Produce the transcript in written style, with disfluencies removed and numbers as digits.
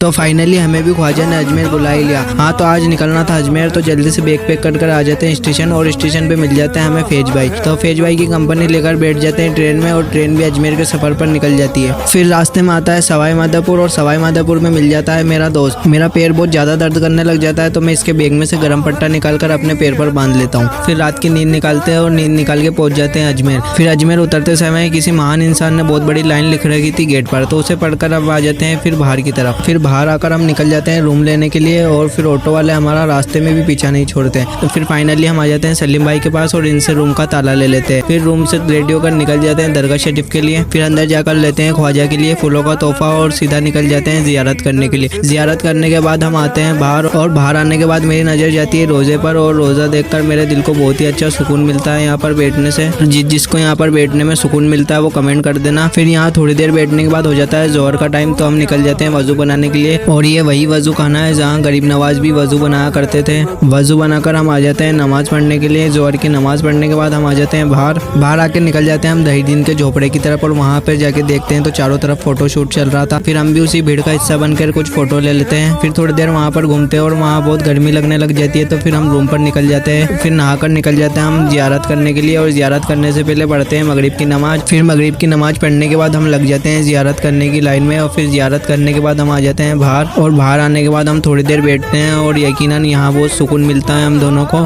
तो फाइनली हमें भी ख्वाजा ने अजमेर बुला ही लिया। हाँ तो आज निकलना था अजमेर, तो जल्दी से बैग पैक कर आ जाते हैं स्टेशन, और स्टेशन पे मिल जाते हैं हमें फैज भाई। तो फैज भाई की कंपनी लेकर बैठ जाते हैं ट्रेन में, और ट्रेन भी अजमेर के सफर पर निकल जाती है। फिर रास्ते में आता है सवाई माधोपुर, और सवाई माधोपुर में मिल जाता है मेरा दोस्त। मेरा पैर बहुत ज्यादा दर्द करने लग जाता है, तो मैं इसके बैग में से गर्म पट्टा निकाल कर अपने पैर पर बांध लेता हूँ। फिर रात की नींद निकालते हैं और नींद निकाल के पहुंच जाते हैं अजमेर। फिर अजमेर उतरते समय किसी महान इंसान ने बहुत बड़ी लाइन लिख रखी थी गेट पर, तो उसे पढ़कर अब आ जाते हैं फिर बाहर की तरफ। फिर बाहर आकर हम निकल जाते हैं रूम लेने के लिए, और फिर ऑटो वाले हमारा रास्ते में भी पीछा नहीं छोड़ते हैं। तो फिर फाइनली हम आ जाते हैं सलीम भाई के पास, और इनसे रूम का ताला ले लेते हैं। फिर रूम से रेडी होकर निकल जाते हैं दरगाह शरीफ के लिए। फिर अंदर जाकर लेते हैं ख्वाजा के लिए फूलों का तोहफा, और सीधा निकल जाते हैं जियारत करने के लिए। जियारत करने के बाद हम आते हैं बाहर, और बाहर आने के बाद मेरी नजर जाती है रोजे पर, और रोजा देखकर मेरे दिल को बहुत ही अच्छा सुकून मिलता है यहाँ पर बैठने से। जिसको यहाँ पर बैठने में सुकून मिलता है वो कमेंट कर देना। फिर यहाँ थोड़ी देर बैठने के बाद हो जाता है जोहर का टाइम, तो हम निकल जाते हैं वजू बनाने के लिए। और ये वही वजू खाना है जहाँ गरीब नवाज भी वजू बनाया करते थे। वजू बनाकर हम आ जाते हैं नमाज पढ़ने के लिए। जोहर की नमाज पढ़ने के बाद हम आ जाते हैं बाहर आके निकल जाते हैं हम दहीदीन के झोपड़े की तरफ, और वहाँ पर जाके देखते हैं तो चारों तरफ फोटो शूट चल रहा था। फिर हम भी उसी भीड़ का हिस्सा बनकर कुछ फोटो ले लेते हैं। फिर थोड़ी देर वहाँ पर घूमते हैं, और वहाँ बहुत गर्मी लगने लग जाती है, तो फिर हम रूम पर निकल जाते हैं। फिर नहाकर निकल जाते हैं हम जियारत करने के लिए, और जियारत करने से पहले पढ़ते हैं मगरिब की नमाज। फिर मगरिब की नमाज पढ़ने के बाद हम लग जाते हैं जियारत करने की लाइन में, और फिर जियारत करने के बाद हम आ जाते हैं बाहर, और बाहर आने के बाद हम थोड़ी देर बैठते हैं, और यकीनन यहाँ बहुत सुकून मिलता है हम दोनों को।